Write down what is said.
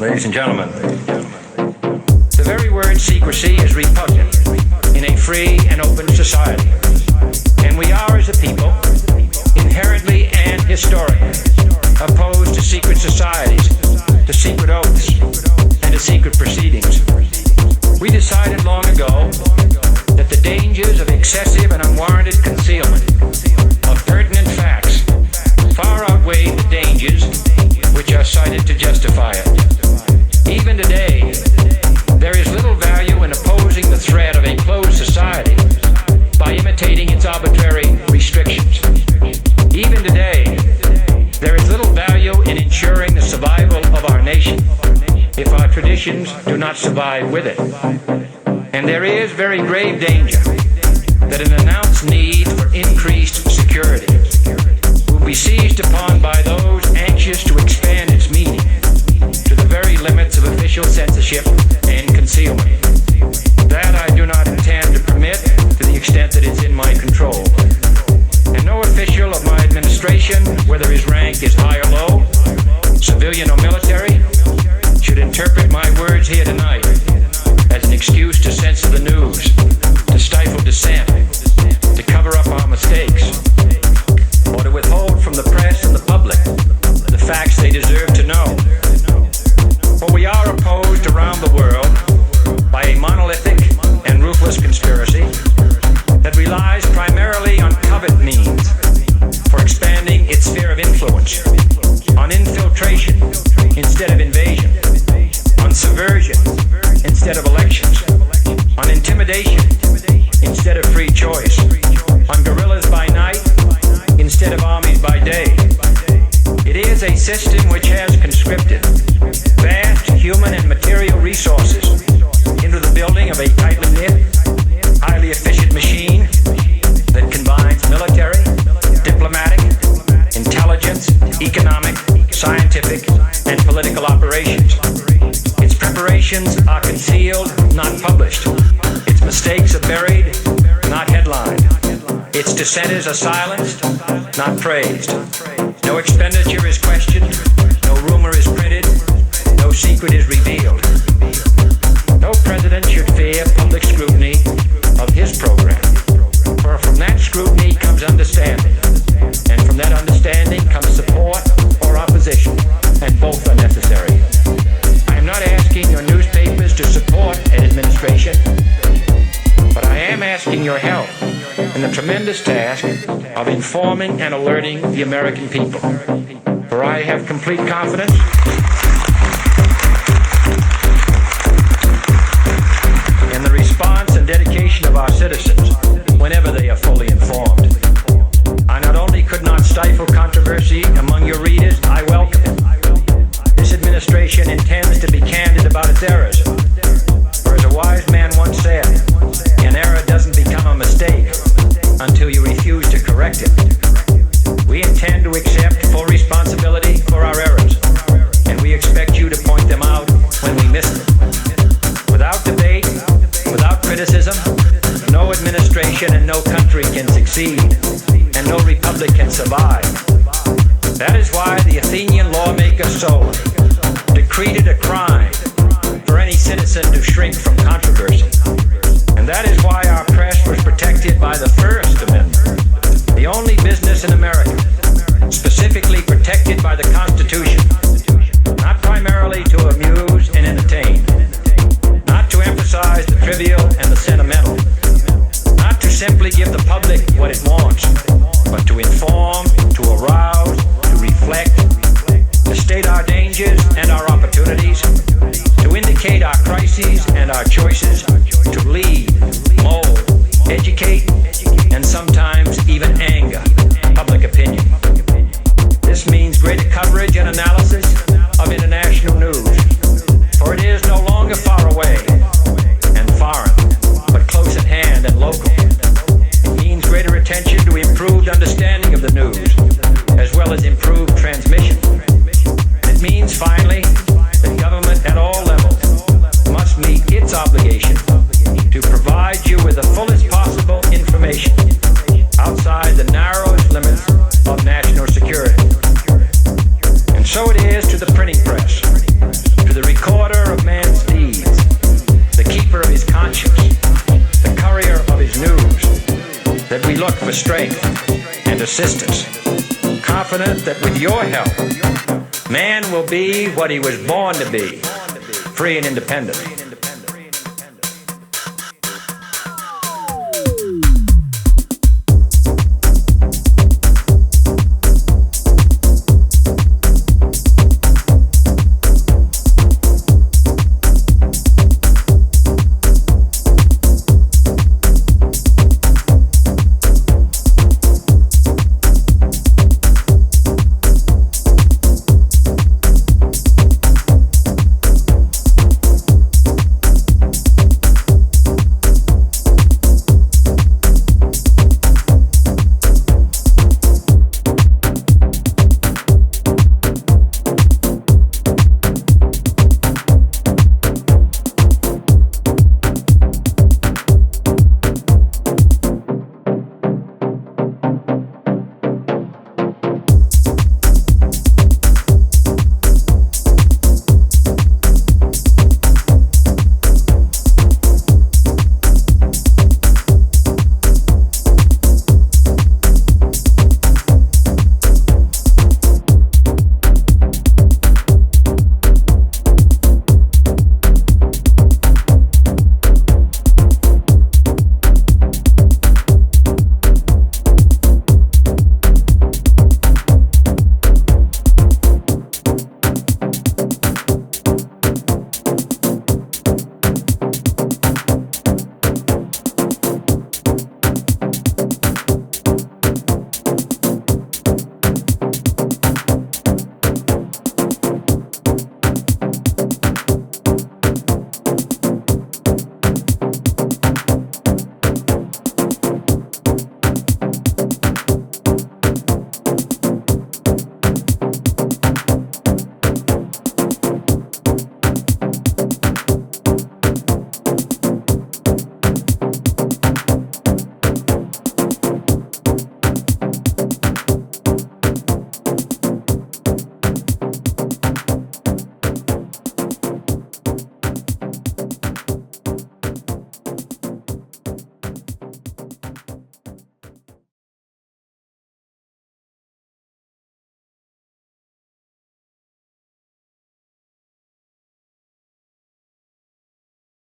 Ladies and gentlemen, the very word secrecy is repugnant in a free and open society. And we are, as a people, inherently and historically opposed to secret societies, to secret oaths, and to secret proceedings. We decided long ago that the dangers of excessive and unwarranted concealment of pertinent facts far outweigh the dangers which are cited to justify it. Even today, there is little value in opposing the threat of a closed society by imitating its arbitrary restrictions. Even today, there is little value in ensuring the survival of our nation if our traditions do not survive with it. And there is very grave danger that an announced need for increased security will be seized upon by those anxious to expand its meaning to the very limits of official censorship and concealment. That I do not intend to permit to the extent that it's in my control. And no official of my administration, whether his rank is high or low, civilian or military, should interpret my words here tonight as an excuse to censor the news, to stifle dissent, to cover up our mistakes, or to withhold from the press and the public the facts they deserve to know. For we are opposed around the world by a monolithic and ruthless conspiracy that relies primarily on covert means for expanding its sphere of influence, on infiltration instead of invasion, on subversion instead of elections, on intimidation instead of free choice, on guerrillas by night instead of armies by day. It is a system which has conscripted vast human and material resources into the building of a tightly knit, highly efficient machine that combines military, diplomatic, intelligence, economic, scientific, and political operations. Its preparations are concealed, not published. Its mistakes are buried, not headlined. Its dissenters are silenced, not praised. No expenditure is questioned, no rumor is printed, no secret is revealed. No president should fear public scrutiny of his program, for from that scrutiny comes understanding, and from that understanding comes support or opposition, and both are necessary. I am not asking your newspapers to support an administration, but I am asking your help in the tremendous task of informing and alerting the American people. For I have complete confidence in the response and dedication of our citizens whenever they are fully informed. I not only could not stifle controversy among your readers, I welcome it. This administration intends to be candid about its errors. For as a wise man once said, an error doesn't become a mistake until you refuse to correct it. We intend to accept full responsibility for our errors, and we expect you to point them out when we miss them. Without debate, without criticism, no administration and no country can succeed, and no republic can survive. That is why the Athenian lawmaker Solon decreed it a crime for any citizen to shrink from controversy. And that is why our press was protected by the First Amendment, the only business in America specifically protected by the Constitution, not primarily to amuse and entertain, not to emphasize the trivial and the sentimental, not to simply give the public what it wants, but to inform, to arouse, to reflect, to state our dangers and our opportunities, to indicate our crises and our choices, to lead, mold, educate, and sometimes even anger public opinion. This means greater coverage and analysis of international news, for it is no longer far away and foreign, but close at hand and local. It means greater attention to improved understanding of the news, as well as improved transmission. It means, finally, that government at all levels must meet its obligation to provide you with the fullest possible information outside the narrowest limits of national security. And so it is to the printing press, to the look for strength and assistance, confident that with your help, man will be what he was born to be, free and independent.